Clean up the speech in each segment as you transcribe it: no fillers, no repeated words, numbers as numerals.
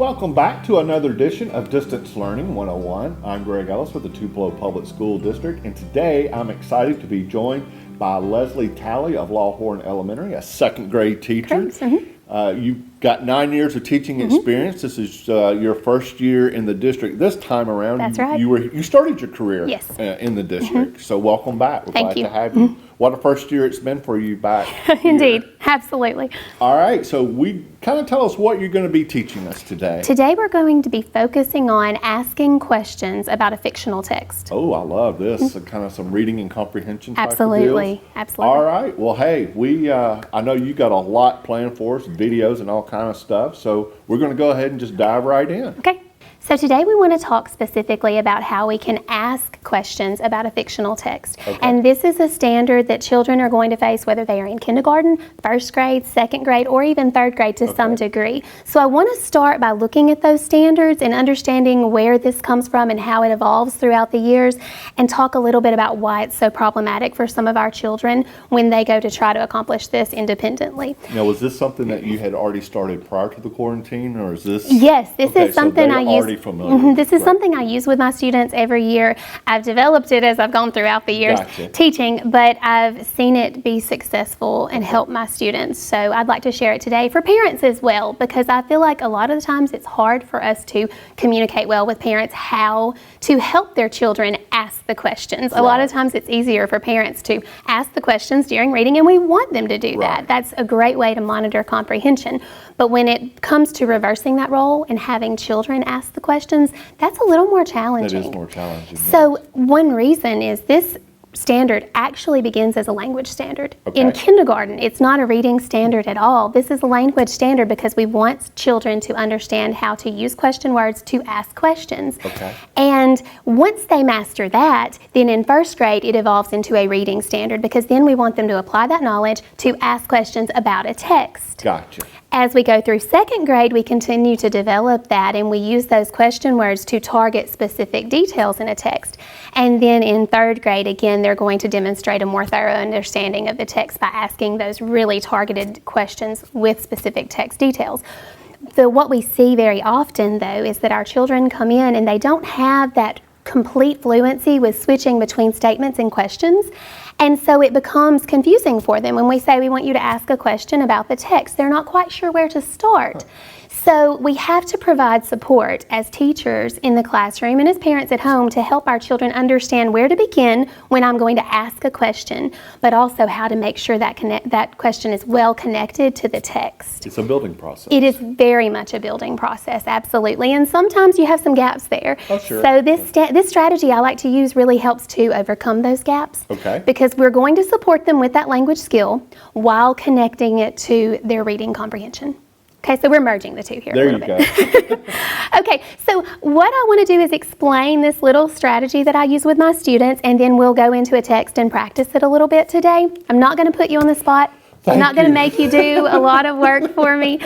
Welcome back to another edition of Distance Learning 101. I'm Greg Ellis with the Tupelo Public School District, and today I'm excited to be joined by Leslie Talley of Lawhorn Elementary, a second grade teacher. You've got 9 years of teaching experience. This is your first year in the district. This time around, That's right. You started your career Yes. In the district. So welcome back. We're Thank glad you. to have you. What a first year it's been for you back. Indeed, here. absolutely. All right, so we kind of tell us what you're going to be teaching us today. Today we're going to be focusing on asking questions about a fictional text. Oh, I love this. Kind of some reading and comprehension type Absolutely, of deals. absolutely. All right. Well, hey, I know you got a lot planned for us, videos and all kind of stuff. So we're going to go ahead and just dive right in. Okay. So today we want to talk specifically about how we can ask questions about a fictional text. Okay. And this is a standard that children are going to face whether they are in kindergarten, first grade, second grade, or even third grade to some degree. So I want to start by looking at those standards and understanding where this comes from and how it evolves throughout the years, and talk a little bit about why it's so problematic for some of our children when they go to try to accomplish this independently. Now, was this something that you had already started prior to the quarantine, or is this? Yes, this is something I use. This is something I use with my students every year. I've developed it as I've gone throughout the years teaching, but I've seen it be successful and help my students. So I'd like to share it today for parents as well, because I feel like a lot of the times it's hard for us to communicate well with parents how to help their children ask the questions. A lot of times it's easier for parents to ask the questions during reading, and we want them to do that. That's a great way to monitor comprehension. But when it comes to reversing that role and having children ask the questions, that's a little more challenging. That is more challenging. So one reason is this standard actually begins as a language standard. Okay. In kindergarten, it's not a reading standard at all. This is a language standard because we want children to understand how to use question words to ask questions. Okay. And once they master that, then in first grade it evolves into a reading standard, because then we want them to apply that knowledge to ask questions about a text. Gotcha. As we go through second grade, we continue to develop that, and we use those question words to target specific details in a text. And then in third grade, again, they're going to demonstrate a more thorough understanding of the text by asking those really targeted questions with specific text details. What we see very often, though, is that our children come in and they don't have that complete fluency with switching between statements and questions. And so it becomes confusing for them when we say we want you to ask a question about the text. They're not quite sure where to start. So we have to provide support as teachers in the classroom and as parents at home to help our children understand where to begin when I'm going to ask a question, but also how to make sure that that question is well connected to the text. It's a building process. It is very much a building process, absolutely. And sometimes you have some gaps there. Oh, sure. So this strategy I like to use really helps to overcome those gaps. Okay. Because we're going to support them with that language skill while connecting it to their reading comprehension. Okay, so we're merging the two here a little bit. There you go. Okay, so what I want to do is explain this little strategy that I use with my students, and then we'll go into a text and practice it a little bit today. I'm not going to put you on the spot. I'm not going to make you do a lot of work for me.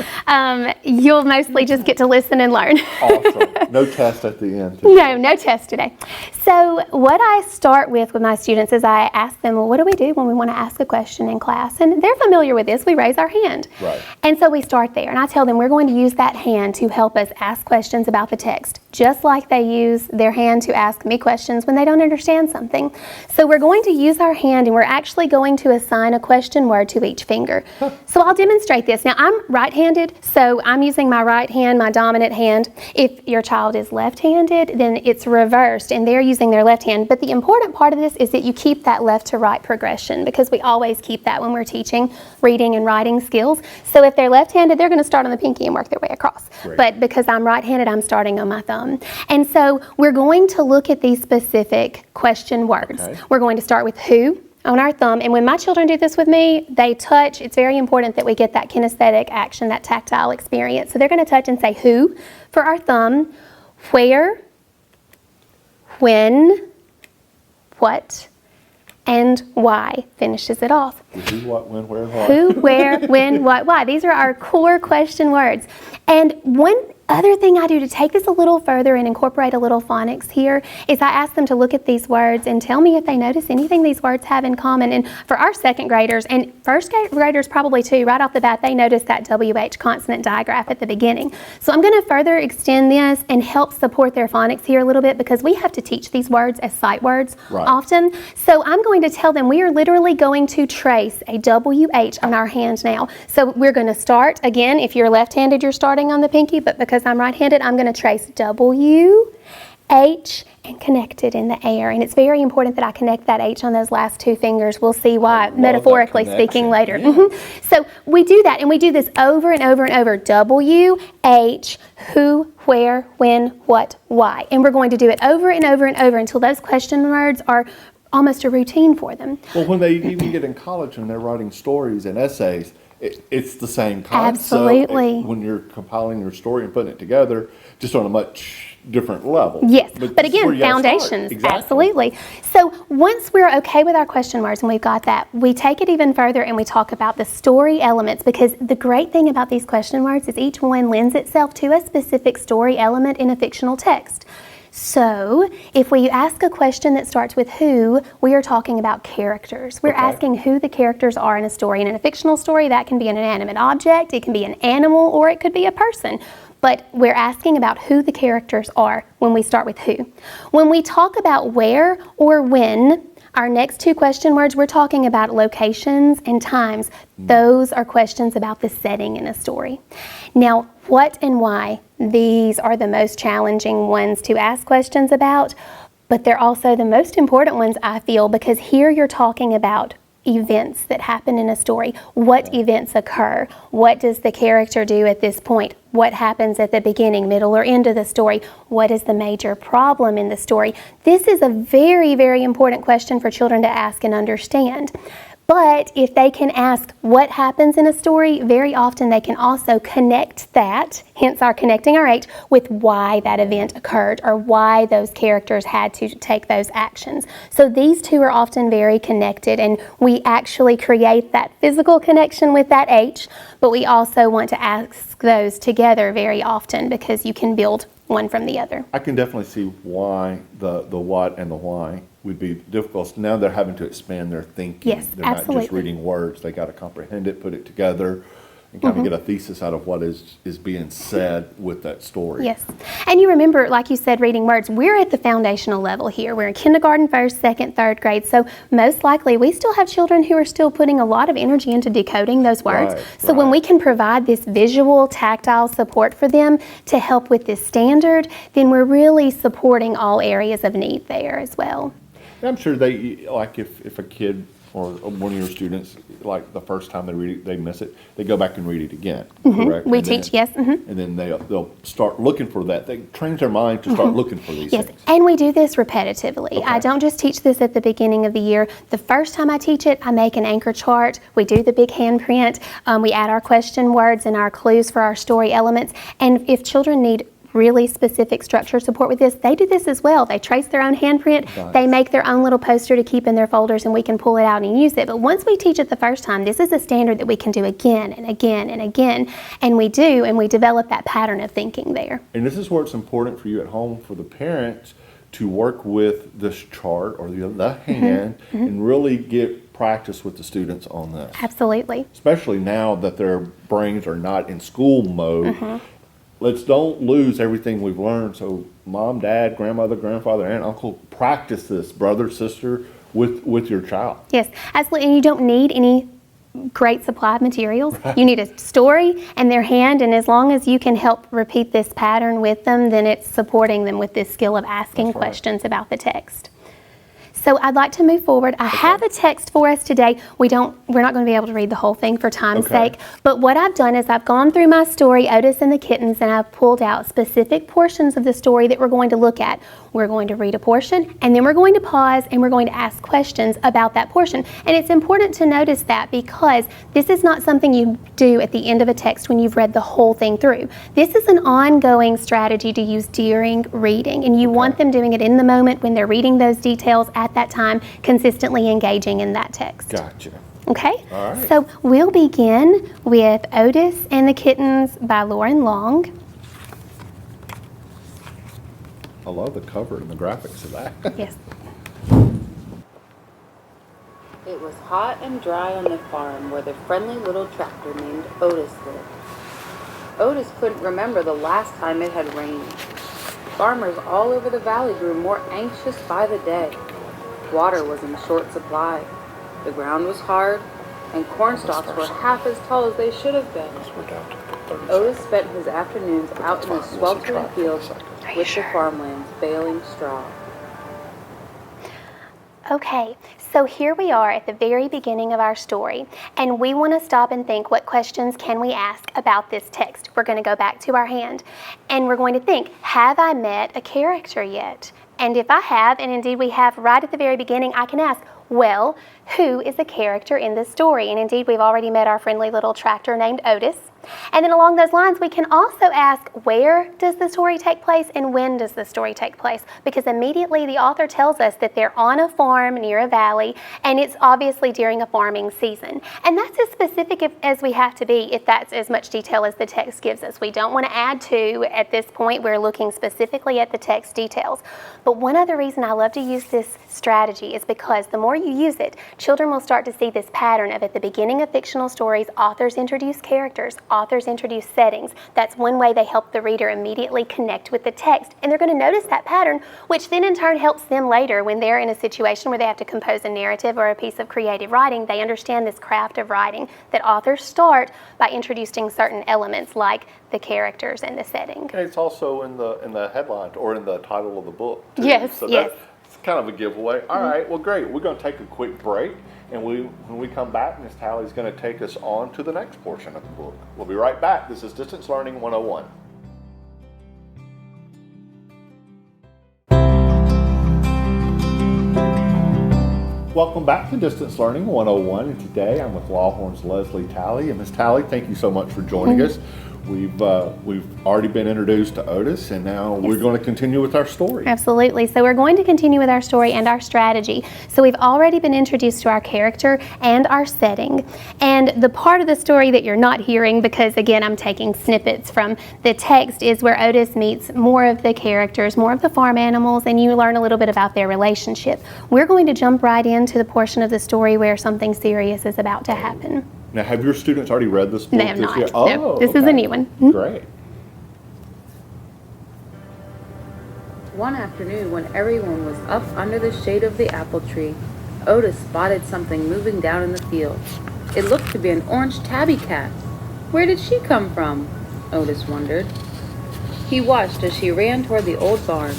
You'll mostly just get to listen and learn. Awesome. No test at the end. No test today. So what I start with my students is I ask them, well, what do we do when we want to ask a question in class? And they're familiar with this. We raise our hand. Right. And so we start there. And I tell them we're going to use that hand to help us ask questions about the text, just like they use their hand to ask me questions when they don't understand something. So we're going to use our hand, and we're actually going to assign a question word to each finger. So I'll demonstrate this. Now, I'm right-handed, so I'm using my right hand, my dominant hand. If your child is left-handed, then it's reversed, and they're using their left hand. But the important part of this is that you keep that left to right progression, because we always keep that when we're teaching reading and writing skills. So if they're left-handed, they're going to start on the pinky and work their way across. Great. But because I'm right-handed, I'm starting on my thumb. And so we're going to look at these specific question words. Okay. We're going to start with who on our thumb. And when my children do this with me, they touch. It's very important that we get that kinesthetic action, that tactile experience. So they're going to touch and say who for our thumb, where, when, what, and why finishes it off. Who, what, when, where, why. Who, where, when, what, why. These are our core question words. And one other thing I do to take this a little further and incorporate a little phonics here is I ask them to look at these words and tell me if they notice anything these words have in common. And for our second graders, and first graders probably too, right off the bat, they notice that WH consonant digraph at the beginning. So I'm going to further extend this and help support their phonics here a little bit, because we have to teach these words as sight words often. So I'm going to tell them we are literally going to trace a WH on our hand now. So we're going to start, again, if you're left-handed, you're starting on the pinky, but because I'm right-handed, I'm going to trace W, H, and connect it in the air. And it's very important that I connect that H on those last two fingers. We'll see why, metaphorically speaking, later. So we do that, and we do this over and over and over. W, H, who, where, when, what, why. And we're going to do it over and over and over until those question words are almost a routine for them. Well, when they even get in college and they're writing stories and essays, it's the same concept. Absolutely. When you're compiling your story and putting it together, just on a much different level. Yes, but again, foundations, absolutely. So once we're okay with our question words and we've got that, we take it even further and we talk about the story elements, because the great thing about these question words is each one lends itself to a specific story element in a fictional text. So if we ask a question that starts with who, we are talking about characters. We're asking who the characters are in a story. And in a fictional story, that can be an inanimate object, it can be an animal, or it could be a person. But we're asking about who the characters are when we start with who. When we talk about where or when, our next two question words, we're talking about locations and times. Those are questions about the setting in a story. Now, what and why, these are the most challenging ones to ask questions about, but they're also the most important ones, I feel, because here you're talking about events that happen in a story. What events occur? What does the character do at this point? What happens at the beginning, middle, or end of the story? What is the major problem in the story? This is a very, very important question for children to ask and understand. But if they can ask what happens in a story, very often they can also connect that, hence our connecting our H, with why that event occurred or why those characters had to take those actions. So these two are often very connected, and we actually create that physical connection with that H, but we also want to ask those together very often because you can build one from the other. I can definitely see why the what and the why would be difficult. Now they're having to expand their thinking. Yes, they're absolutely. not just reading words. They got to comprehend it, put it together, and kind of get a thesis out of what is being said with that story. Yes. And you remember, like you said, reading words, we're at the foundational level here. We're in kindergarten, first, second, third grade. So most likely we still have children who are still putting a lot of energy into decoding those words. So when we can provide this visual, tactile support for them to help with this standard, then we're really supporting all areas of need there as well. I'm sure they, like if a kid or one of your students, like the first time they read it, they miss it, they go back and read it again, correct? We teach, yes. And then they'll start looking for that. They train their mind to start looking for these things. And we do this repetitively. I don't just teach this at the beginning of the year. The first time I teach it, I make an anchor chart. We do the big handprint. We add our question words and our clues for our story elements. And if children need really specific structure support with this, they do this as well. They trace their own handprint, they make their own little poster to keep in their folders, and we can pull it out and use it. But once we teach it the first time, this is a standard that we can do again and again and again, and we do, and we develop that pattern of thinking there. And this is where it's important for you at home, for the parents, to work with this chart or the hand and really get practice with the students on this. Absolutely. Especially now that their brains are not in school mode. Let's don't lose everything we've learned. So mom, dad, grandmother, grandfather, aunt, uncle, practice this, brother, sister, with your child. Yes, absolutely. And you don't need any great supply of materials. You need a story and their hand, and as long as you can help repeat this pattern with them, then it's supporting them with this skill of asking questions about the text. So I'd like to move forward. I have a text for us today. We're not going to be able to read the whole thing for time's sake, but what I've done is I've gone through my story, Otis and the Kittens, and I've pulled out specific portions of the story that we're going to look at. We're going to read a portion, and then we're going to pause, and we're going to ask questions about that portion. And it's important to notice that because this is not something you do at the end of a text when you've read the whole thing through. This is an ongoing strategy to use during reading, and you want them doing it in the moment when they're reading those details at that time, consistently engaging in that text. Gotcha. Okay? All right. So we'll begin with Otis and the Kittens by Lauren Long. I love the cover and the graphics of that. Yes. It was hot and dry on the farm where the friendly little tractor named Otis lived. Otis couldn't remember the last time it had rained. Farmers all over the valley grew more anxious by the day. Water was in short supply. The ground was hard, and corn stalks were half as tall as they should have been. Otis spent his afternoons out in the sweltering fields with the farmlands baling straw. Okay, so here we are at the very beginning of our story, and we want to stop and think, what questions can we ask about this text? We're going to go back to our hand, and we're going to think, have I met a character yet? And if I have, and indeed we have right at the very beginning, I can ask, well, who is a character in this story? And indeed, we've already met our friendly little tractor named Otis. And then along those lines, we can also ask, where does the story take place and when does the story take place? Because immediately the author tells us that they're on a farm near a valley, and it's obviously during a farming season. And that's as specific as we have to be if that's as much detail as the text gives us. We don't want to add to at this point. We're looking specifically at the text details. But one other reason I love to use this strategy is because the more you use it, children will start to see this pattern of, at the beginning of fictional stories, authors introduce characters, authors introduce settings. That's one way they help the reader immediately connect with the text, and they're going to notice that pattern, which then in turn helps them later when they're in a situation where they have to compose a narrative or a piece of creative writing. They understand this craft of writing, that authors start by introducing certain elements like the characters and the setting. And it's also in the headline or in the title of the book, too. Yes, So yes. It's kind of a giveaway. All right, well, great. We're going to take a quick break, and when we come back, Ms. Talley's going to take us on to the next portion of the book. We'll be right back. This is Distance Learning 101. Welcome back to Distance Learning 101, and today I'm with Lawhorn's Leslie Talley. And Ms. Talley, thank you so much for joining us. We've already been introduced to Otis, and now we're going to continue with our story. Absolutely. So we're going to continue with our story and our strategy. So we've already been introduced to our character and our setting. And the part of the story that you're not hearing, because again, I'm taking snippets from the text, is where Otis meets more of the characters, more of the farm animals, and you learn a little bit about their relationship. We're going to jump right into the portion of the story where something serious is about to happen. Now, have your students already read this book? They have not. Year? No, this is a new one. Great. One afternoon, when everyone was up under the shade of the apple tree, Otis spotted something moving down in the field. It looked to be an orange tabby cat. Where did she come from? Otis wondered. He watched as she ran toward the old barn,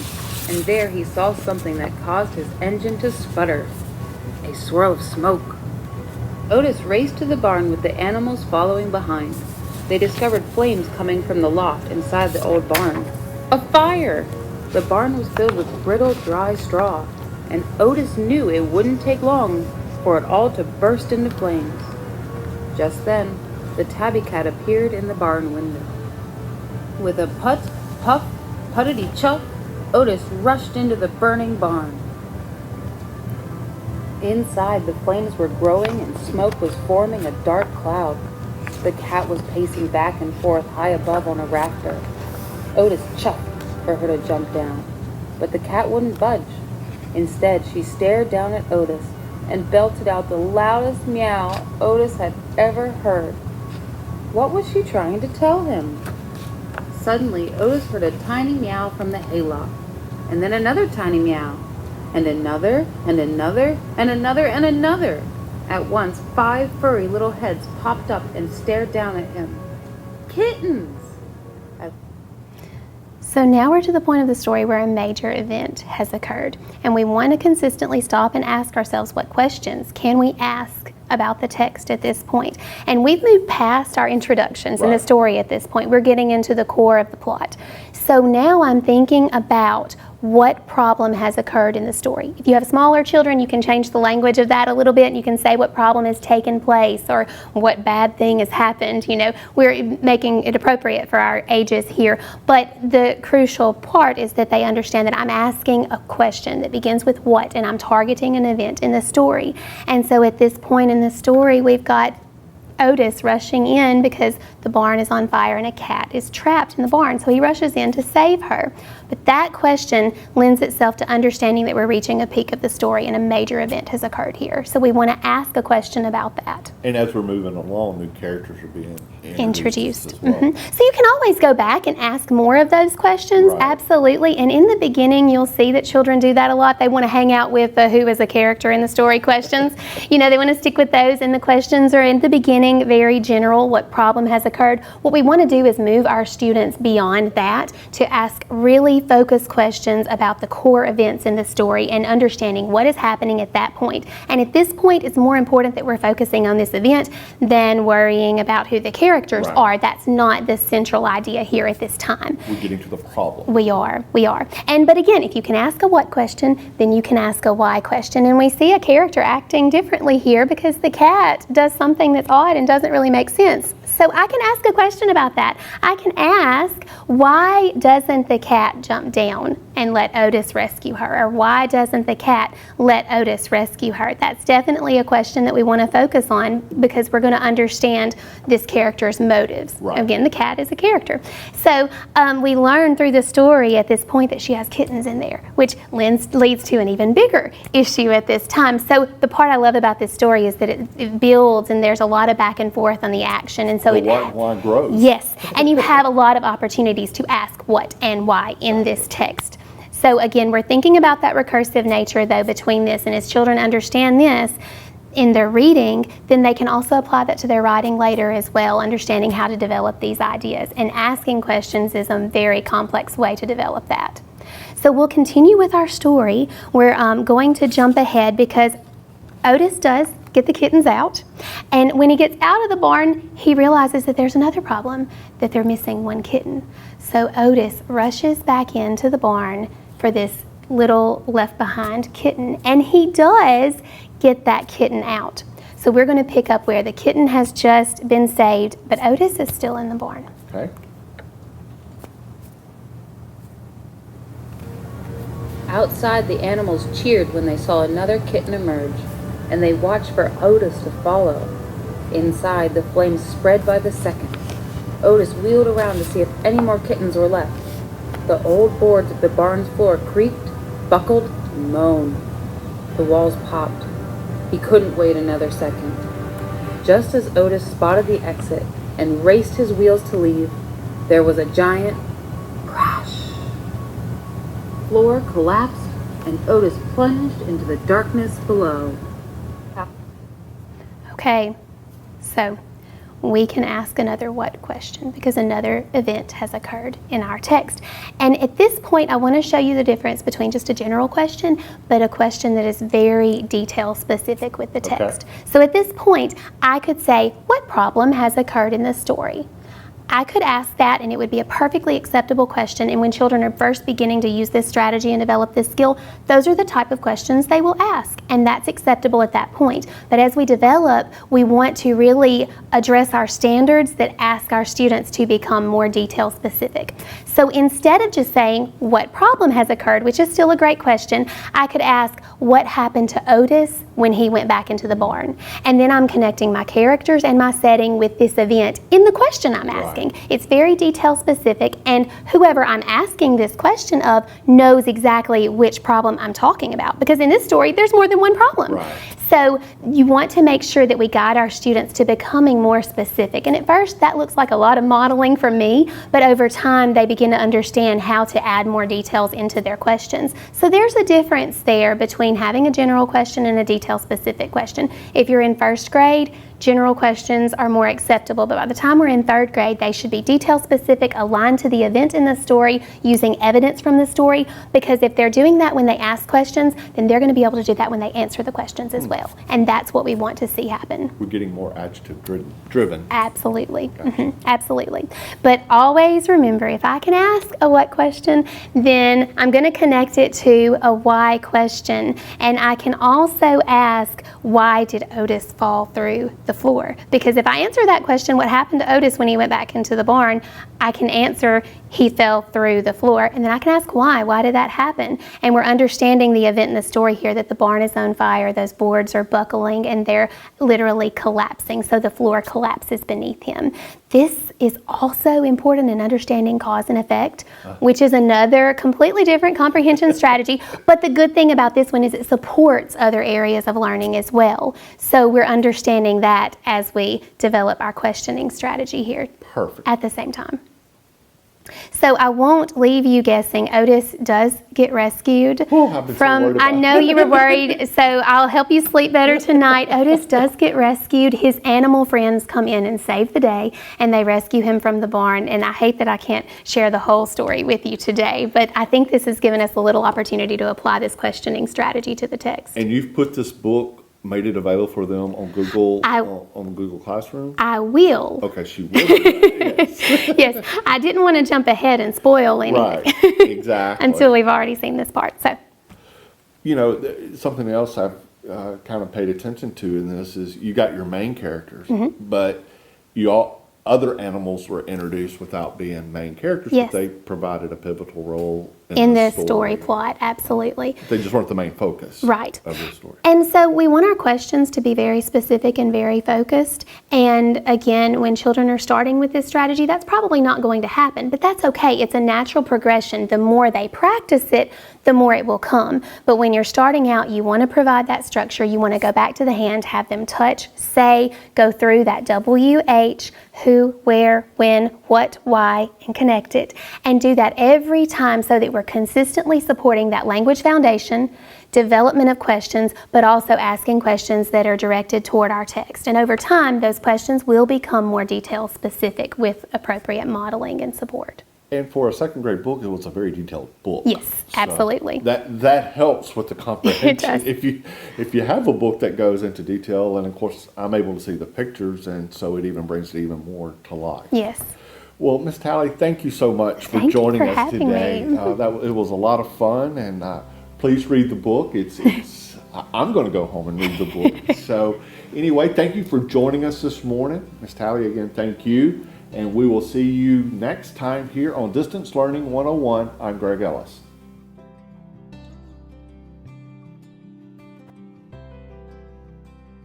and there he saw something that caused his engine to sputter. A swirl of smoke. Otis raced to the barn with the animals following behind. They discovered flames coming from the loft inside the old barn. A fire! The barn was filled with brittle, dry straw, and Otis knew it wouldn't take long for it all to burst into flames. Just then, the tabby cat appeared in the barn window. With a put, puff, puttity chuck, Otis rushed into the burning barn. Inside, the flames were growing and smoke was forming a dark cloud. The cat was pacing back and forth high above on a rafter. Otis chucked for her to jump down, but the cat wouldn't budge. Instead, she stared down at Otis and belted out the loudest meow Otis had ever heard. What was she trying to tell him? Suddenly, Otis heard a tiny meow from the hayloft, and then another tiny meow, and another, and another, and another, and another. At once, 5 furry little heads popped up and stared down at him. Kittens! So now we're to the point of the story where a major event has occurred, and we want to consistently stop and ask ourselves, what questions can we ask about the text at this point? And we've moved past our introductions in the story at this point. We're getting into the core of the plot. So now I'm thinking about what problem has occurred in the story. If you have smaller children, you can change the language of that a little bit, and you can say what problem has taken place or what bad thing has happened. You know, we're making it appropriate for our ages here. But the crucial part is that they understand that I'm asking a question that begins with what, and I'm targeting an event in the story. And so at this point in the story, we've got Otis rushing in because the barn is on fire and a cat is trapped in the barn. So he rushes in to save her. But that question lends itself to understanding that we're reaching a peak of the story and a major event has occurred here. So we want to ask a question about that. And as we're moving along, new characters are being introduced as well. So you can always go back and ask more of those questions, Right. absolutely. And in the beginning, you'll see that children do that a lot. They want to hang out with the who is a character in the story questions. They want to stick with those, and the questions are in the beginning very general, what problem has occurred. What we want to do is move our students beyond that to ask really focused questions about the core events in the story and understanding what is happening at that point. And at this point, it's more important that we're focusing on this event than worrying about who the characters Right. are. That's not the central idea here at this time. We're getting to the problem. We are. But again, if you can ask a what question, then you can ask a why question. And we see a character acting differently here because the cat does something that's odd and doesn't really make sense. So I can ask a question about that. I can ask, why doesn't the cat jump down and let Otis rescue her? Or why doesn't the cat let Otis rescue her? That's definitely a question that we want to focus on because we're going to understand this character's motives. Right. Again, the cat is a character. So we learn through the story at this point that she has kittens in there, which leads to an even bigger issue at this time. So the part I love about this story is that it builds and there's a lot of back and forth on the action. And so The white wine grows. Yes, and you have a lot of opportunities to ask what and why in this text. So again, we're thinking about that recursive nature though between this, and as children understand this in their reading, then they can also apply that to their writing later as well, understanding how to develop these ideas. And asking questions is a very complex way to develop that. So we'll continue with our story. We're going to jump ahead because Otis does get the kittens out, and when he gets out of the barn, he realizes that there's another problem, that they're missing one kitten. So Otis rushes back into the barn for this little left behind kitten, and he does get that kitten out. So we're going to pick up where the kitten has just been saved, but Otis is still in the barn. Okay. Outside, the animals cheered when they saw another kitten emerge, and they watched for Otis to follow. Inside, the flames spread by the second. Otis wheeled around to see if any more kittens were left. The old boards of the barn's floor creaked, buckled, and moaned. The walls popped. He couldn't wait another second. Just as Otis spotted the exit and raced his wheels to leave, there was a giant crash. The floor collapsed, and Otis plunged into the darkness below. Okay, so we can ask another what question because another event has occurred in our text. And at this point, I want to show you the difference between just a general question, but a question that is very detail specific with the text. So at this point, I could say, what problem has occurred in this story? I could ask that and it would be a perfectly acceptable question, and when children are first beginning to use this strategy and develop this skill, those are the type of questions they will ask, and that's acceptable at that point. But as we develop, we want to really address our standards that ask our students to become more detail specific. So instead of just saying what problem has occurred, which is still a great question, I could ask what happened to Otis when he went back into the barn. And then I'm connecting my characters and my setting with this event in the question I'm asking. It's very detail specific, and whoever I'm asking this question of knows exactly which problem I'm talking about, because in this story there's more than one problem. So you want to make sure that we guide our students to becoming more specific. And at first that looks like a lot of modeling for me, but over time they begin to understand how to add more details into their questions. So there's a difference there between having a general question and a detail specific question. If you're in first grade, general questions are more acceptable, but by the time we're in third grade, they should be detail specific, aligned to the event in the story, using evidence from the story, because if they're doing that when they ask questions, then they're going to be able to do that when they answer the questions as well. And that's what we want to see happen. We're getting more adjective driven. Absolutely. Absolutely. But always remember, if I can ask a what question, then I'm going to connect it to a why question. And I can also ask, why did Otis fall through the the floor. Because if I answer that question, what happened to Otis when he went back into the barn, I can answer he fell through the floor, and then I can ask why. Why did that happen? And we're understanding the event in the story here, that the barn is on fire, those boards are buckling, and they're literally collapsing, so the floor collapses beneath him. This is also important in understanding cause and effect, which is another completely different comprehension strategy. But the good thing about this one is it supports other areas of learning as well. So we're understanding that as we develop our questioning strategy here. Perfect. At the same time. So I won't leave you guessing. Otis does get rescued from, I know you were worried, so I'll help you sleep better tonight. Otis does get rescued. His animal friends come in and save the day, and they rescue him from the barn. And I hate that I can't share the whole story with you today, but I think this has given us a little opportunity to apply this questioning strategy to the text. And you've put this book, made it available for them on Google, on Google Classroom? I will. Okay, she will do that, yes. Yes, I didn't want to jump ahead and spoil anything. Right, exactly. Until we've already seen this part. So, you know, something else I've kind of paid attention to in this is you got your main characters, but other animals were introduced without being main characters, yes, but they provided a pivotal role in this story plot. Absolutely. They just weren't the main focus, right, of the story. And so we want our questions to be very specific and very focused. And again, when children are starting with this strategy, that's probably not going to happen, but that's okay. It's a natural progression. The more they practice it, the more it will come. But when you're starting out, you want to provide that structure. You want to go back to the hand, have them touch, say, go through that WH, who, where, when, what, why, and connect it. And do that every time so that we're consistently supporting that language foundation, development of questions, but also asking questions that are directed toward our text. And over time, those questions will become more detail specific with appropriate modeling and support. And for a second grade book, it was a very detailed book. Yes, absolutely. That helps with the comprehension. It does. If you have a book that goes into detail, and of course I'm able to see the pictures, and so it even brings it even more to life. Yes. Well, Ms. Talley, thank you so much for joining us today. It was a lot of fun, and please read the book. I'm going to go home and read the book. So anyway, thank you for joining us this morning. Ms. Talley, again, thank you. And we will see you next time here on Distance Learning 101. I'm Greg Ellis.